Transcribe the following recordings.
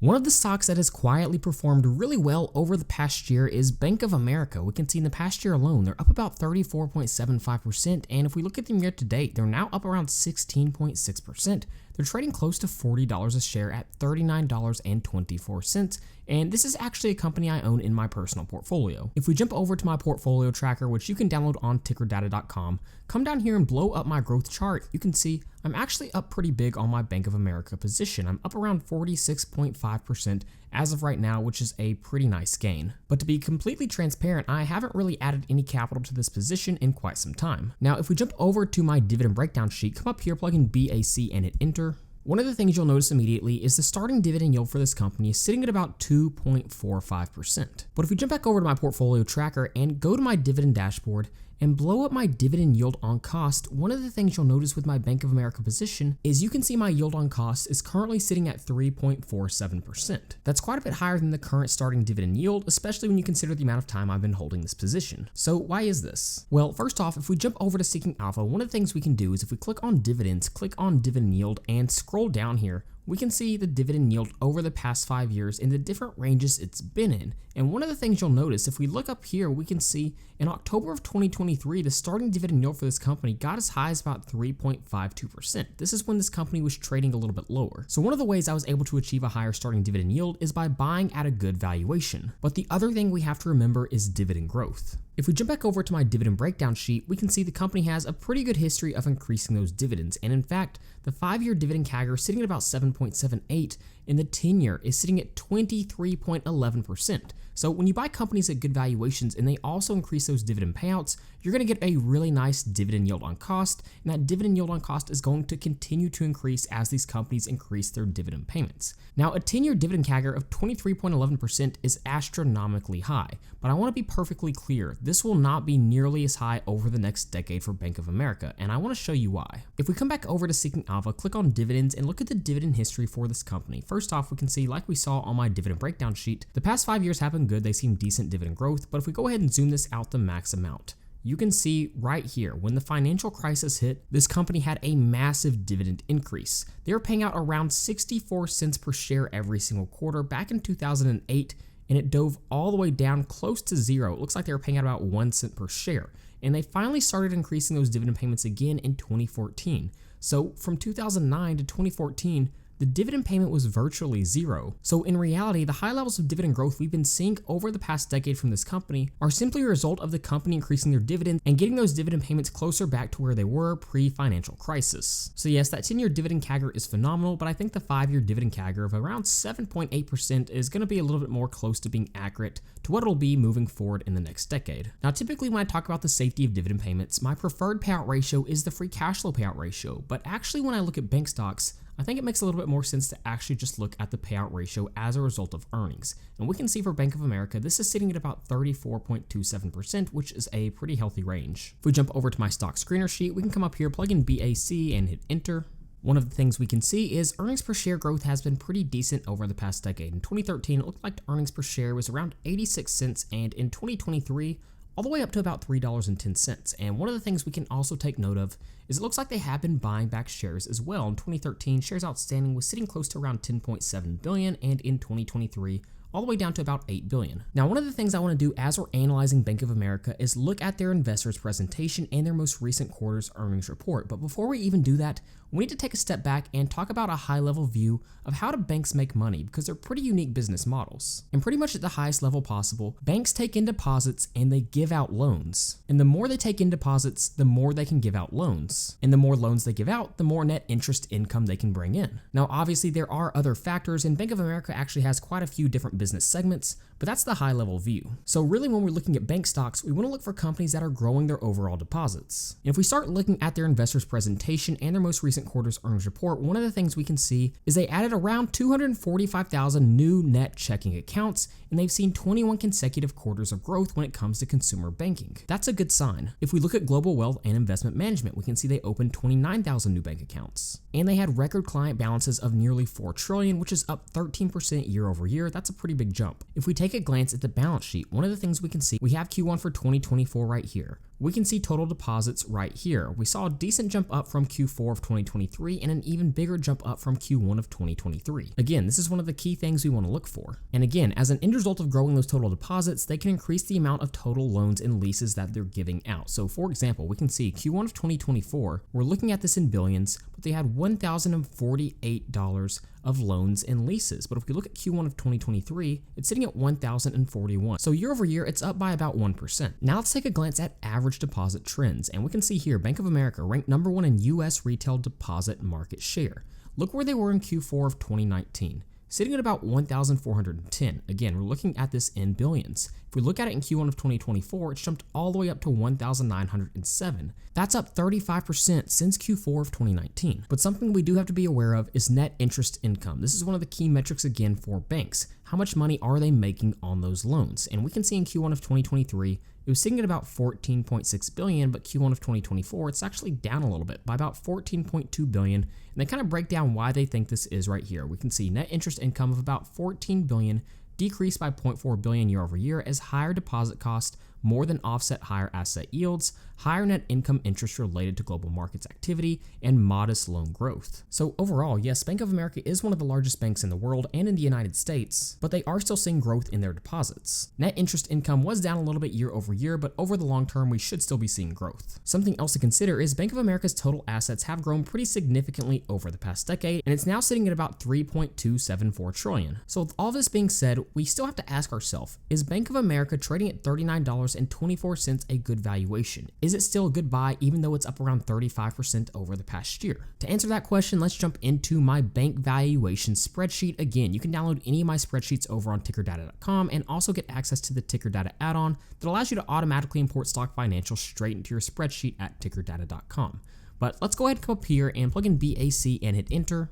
One of the stocks that has quietly performed really well over the past year is Bank of America. We can see in the past year alone, they're up about 34.75%, and if we look at them year to date, they're now up around 16.6%. They're trading close to $40 a share at $39.24, and this is actually a company I own in my personal portfolio. If we jump over to my portfolio tracker, which you can download on tickerdata.com, come down here and blow up my growth chart, you can see I'm actually up pretty big on my Bank of America position. I'm up around 46.5% as of right now, which is a pretty nice gain. But to be completely transparent, I haven't really added any capital to this position in quite some time. Now, if we jump over to my dividend breakdown sheet, come up here, plug in BAC and hit enter. One of the things you'll notice immediately is the starting dividend yield for this company is sitting at about 2.45%. But if we jump back over to my portfolio tracker and go to my dividend dashboard and blow up my dividend yield on cost, one of the things you'll notice with my Bank of America position is you can see my yield on cost is currently sitting at 3.47%. That's quite a bit higher than the current starting dividend yield, especially when you consider the amount of time I've been holding this position. So why is this? Well, first off, if we jump over to Seeking Alpha, one of the things we can do is if we click on dividends, click on dividend yield and scroll down here, we can see the dividend yield over the past 5 years in the different ranges it's been in. And one of the things you'll notice, if we look up here, we can see in October of 2023, the starting dividend yield for this company got as high as about 3.52%. This is when this company was trading a little bit lower. So one of the ways I was able to achieve a higher starting dividend yield is by buying at a good valuation. But the other thing we have to remember is dividend growth. If we jump back over to my dividend breakdown sheet, we can see the company has a pretty good history of increasing those dividends. And in fact, the 5-year dividend CAGR is sitting at about 7.78, and the 10-year is sitting at 23.11%. So when you buy companies at good valuations and they also increase those dividend payouts, you're going to get a really nice dividend yield on cost, and that dividend yield on cost is going to continue to increase as these companies increase their dividend payments. Now, a 10-year dividend CAGR of 23.11% is astronomically high, but I want to be perfectly clear, this will not be nearly as high over the next decade for Bank of America, and I want to show you why. If we come back over to Seeking Alpha, click on dividends and look at the dividend history for this company. First off, we can see, like we saw on my dividend breakdown sheet, the past 5 years have been good. They seem decent dividend growth, but if we go ahead and zoom this out the max amount, you can see right here, when the financial crisis hit, this company had a massive dividend increase. They were paying out around 64 cents per share every single quarter back in 2008, and it dove all the way down close to zero. It looks like they were paying out about 1 cent per share. And they finally started increasing those dividend payments again in 2014. So from 2009 to 2014, the dividend payment was virtually zero. So in reality, the high levels of dividend growth we've been seeing over the past decade from this company are simply a result of the company increasing their dividend and getting those dividend payments closer back to where they were pre-financial crisis. So yes, that 10-year dividend CAGR is phenomenal, but I think the 5-year dividend CAGR of around 7.8% is going to be a little bit more close to being accurate to what it'll be moving forward in the next decade. Now, typically when I talk about the safety of dividend payments, my preferred payout ratio is the free cash flow payout ratio, but actually when I look at bank stocks, I think it makes a little bit more sense to actually just look at the payout ratio as a result of earnings. And we can see for Bank of America, this is sitting at about 34.27%, which is a pretty healthy range. If we jump over to my stock screener sheet, we can come up here, plug in BAC and hit enter. One of the things we can see is earnings per share growth has been pretty decent over the past decade. In 2013, it looked like earnings per share was around 86 cents, and in 2023, all the way up to about $3.10. And one of the things we can also take note of is it looks like they have been buying back shares as well. In 2013, shares outstanding was sitting close to around 10.7 billion, and in 2023, all the way down to about 8 billion. Now, one of the things I want to do as we're analyzing Bank of America is look at their investors presentation and their most recent quarter's earnings report. But before we even do that, we need to take a step back and talk about a high-level view of how do banks make money, because they're pretty unique business models. And pretty much at the highest level possible, banks take in deposits and they give out loans. And the more they take in deposits, the more they can give out loans. And the more loans they give out, the more net interest income they can bring in. Now, obviously, there are other factors, and Bank of America actually has quite a few different business segments, but that's the high-level view. So really, when we're looking at bank stocks, we want to look for companies that are growing their overall deposits. And if we start looking at their investors presentation and their most recent quarter's earnings report, one of the things we can see is they added around 245,000 new net checking accounts, and they've seen 21 consecutive quarters of growth when it comes to consumer banking. That's a good sign. If we look at global wealth and investment management, we can see they opened 29,000 new bank accounts, and they had record client balances of nearly $4 trillion, which is up 13% year over year. That's a pretty pretty big jump. If we take a glance at the balance sheet, one of the things we can see, we have Q1 for 2024 right here. We can see total deposits right here. We saw a decent jump up from Q4 of 2023 and an even bigger jump up from Q1 of 2023. Again, this is one of the key things we want to look for. And again, as an end result of growing those total deposits, they can increase the amount of total loans and leases that they're giving out. So for example, we can see Q1 of 2024, we're looking at this in billions, but they had $1,048 of loans and leases. But if we look at Q1 of 2023, it's sitting at 1,041. So year over year, it's up by about 1%. Now let's take a glance at average deposit trends. And we can see here, Bank of America ranked number 1 in US retail deposit market share. Look where they were in Q4 of 2019. Sitting at about 1,410. Again, we're looking at this in billions. If we look at it in Q1 of 2024, it's jumped all the way up to 1,907. That's up 35% since Q4 of 2019. But something we do have to be aware of is net interest income. This is one of the key metrics again for banks. How much money are they making on those loans? And we can see in Q1 of 2023, it was sitting at about 14.6 billion, but Q1 of 2024, it's actually down a little bit by about 14.2 billion. And they kind of break down why they think this is right here. We can see net interest income of about 14 billion, decreased by 0.4 billion year over year as higher deposit costs more than offset higher asset yields, higher net income interest related to global markets activity, and modest loan growth. So overall, yes, Bank of America is one of the largest banks in the world and in the United States, but they are still seeing growth in their deposits. Net interest income was down a little bit year over year, but over the long term, we should still be seeing growth. Something else to consider is Bank of America's total assets have grown pretty significantly over the past decade, and it's now sitting at about 3.274 trillion. So with all this being said, we still have to ask ourselves, is Bank of America trading at $39.24 a good valuation? Is it still a good buy even though it's up around 35% over the past year? To answer that question, let's jump into my bank valuation spreadsheet. Again, you can download any of my spreadsheets over on tickerdata.com and also get access to the Ticker Data add-on that allows you to automatically import stock financials straight into your spreadsheet at tickerdata.com. But let's go ahead and come up here and plug in BAC and hit enter.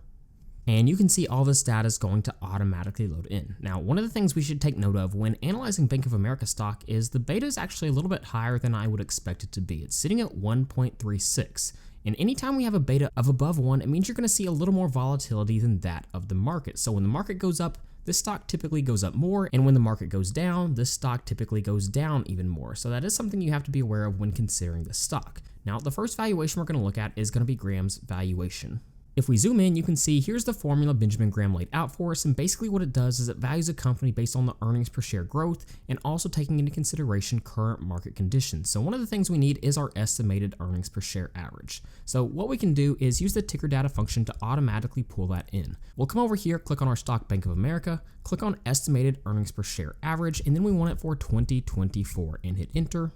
And you can see all this data is going to automatically load in. Now, one of the things we should take note of when analyzing Bank of America stock is the beta is actually a little bit higher than I would expect it to be. It's sitting at 1.36. And anytime we have a beta of above 1, it means you're going to see a little more volatility than that of the market. So when the market goes up, this stock typically goes up more, and when the market goes down, this stock typically goes down even more. So that is something you have to be aware of when considering this stock. Now, the first valuation we're going to look at is going to be Graham's valuation. If we zoom in, you can see here's the formula Benjamin Graham laid out for us, and basically what it does is it values a company based on the earnings per share growth and also taking into consideration current market conditions. So one of the things we need is our estimated earnings per share average. So what we can do is use the ticker data function to automatically pull that in. We'll come over here, click on our stock Bank of America, click on estimated earnings per share average, and then we want it for 2024 and hit enter.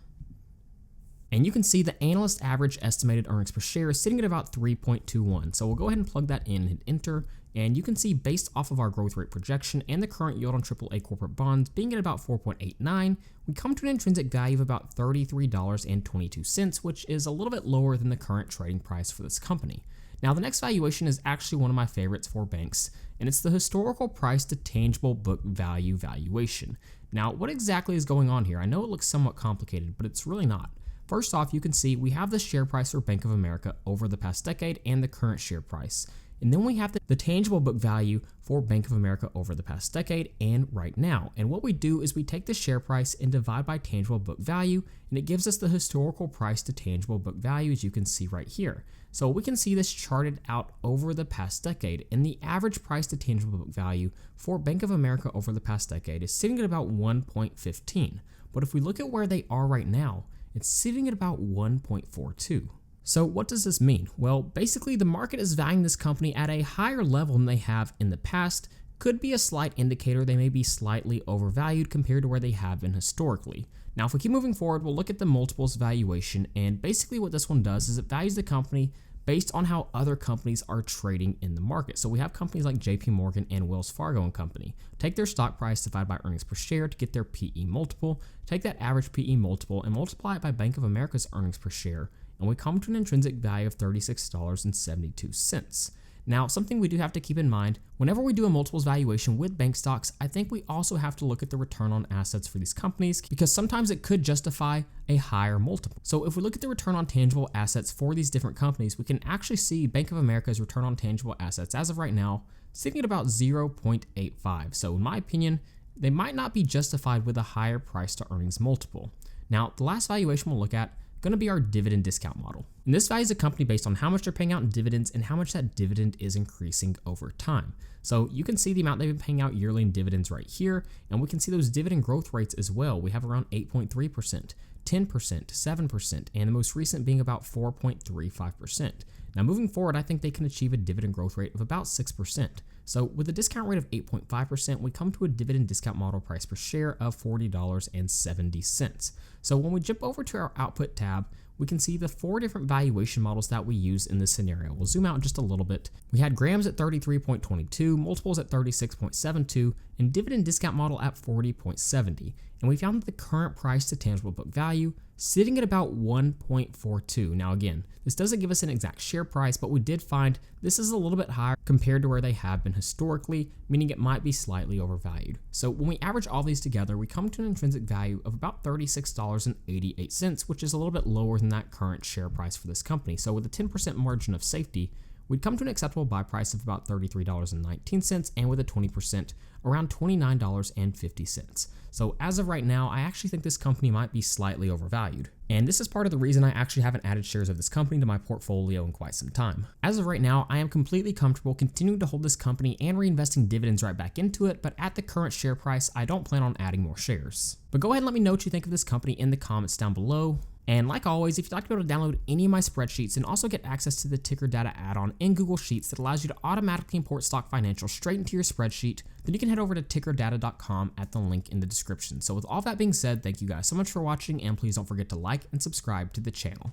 And you can see the analyst average estimated earnings per share is sitting at about 3.21. So we'll go ahead and plug that in and hit enter. And you can see based off of our growth rate projection and the current yield on AAA corporate bonds being at about 4.89, we come to an intrinsic value of about $33.22, which is a little bit lower than the current trading price for this company. Now, the next valuation is actually one of my favorites for banks, and it's the historical price to tangible book value valuation. Now, what exactly is going on here? I know it looks somewhat complicated, but it's really not. First off, you can see we have the share price for Bank of America over the past decade and the current share price. And then we have the tangible book value for Bank of America over the past decade and right now. And what we do is we take the share price and divide by tangible book value, and it gives us the historical price to tangible book value, as you can see right here. So we can see this charted out over the past decade, and the average price to tangible book value for Bank of America over the past decade is sitting at about 1.15. But if we look at where they are right now, it's sitting at about 1.42. So what does this mean? Well, basically the market is valuing this company at a higher level than they have in the past. Could be a slight indicator they may be slightly overvalued compared to where they have been historically. Now, if we keep moving forward, we'll look at the multiples valuation, and basically what this one does is it values the company based on how other companies are trading in the market. So we have companies like JP Morgan and Wells Fargo and Company. Take their stock price divided by earnings per share to get their PE multiple. Take that average PE multiple and multiply it by Bank of America's earnings per share, and we come to an intrinsic value of $36.72. Now, something we do have to keep in mind, whenever we do a multiples valuation with bank stocks, I think we also have to look at the return on assets for these companies, because sometimes it could justify a higher multiple. So if we look at the return on tangible assets for these different companies, we can actually see Bank of America's return on tangible assets as of right now sitting at about 0.85. So in my opinion, they might not be justified with a higher price to earnings multiple. Now, the last valuation we'll look at going to be our dividend discount model. And this values a company based on how much they're paying out in dividends and how much that dividend is increasing over time. So you can see the amount they've been paying out yearly in dividends right here, and we can see those dividend growth rates as well. We have around 8.3%, 10%, 7%, and the most recent being about 4.35%. Now moving forward, I think they can achieve a dividend growth rate of about 6%. So with a discount rate of 8.5%, we come to a dividend discount model price per share of $40.70. So when we jump over to our output tab, we can see the 4 different valuation models that we use in this scenario. We'll zoom out just a little bit. We had grams at 33.22, multiples at 36.72, and dividend discount model at 40.70. And we found that the current price to tangible book value sitting at about 1.42. Now again, this doesn't give us an exact share price, but we did find this is a little bit higher compared to where they have been historically, meaning it might be slightly overvalued. So when we average all these together, we come to an intrinsic value of about $36.88, which is a little bit lower than that current share price for this company. So with a 10% margin of safety, we'd come to an acceptable buy price of about $33.19, and with a 20%, around $29.50. So as of right now, I actually think this company might be slightly overvalued. And this is part of the reason I actually haven't added shares of this company to my portfolio in quite some time. As of right now, I am completely comfortable continuing to hold this company and reinvesting dividends right back into it, but at the current share price, I don't plan on adding more shares. But go ahead and let me know what you think of this company in the comments down below. And like always, if you'd like to be able to download any of my spreadsheets and also get access to the ticker data add-on in Google Sheets that allows you to automatically import stock financials straight into your spreadsheet, then you can head over to tickerdata.com at the link in the description. So with all that being said, thank you guys so much for watching, and please don't forget to like and subscribe to the channel.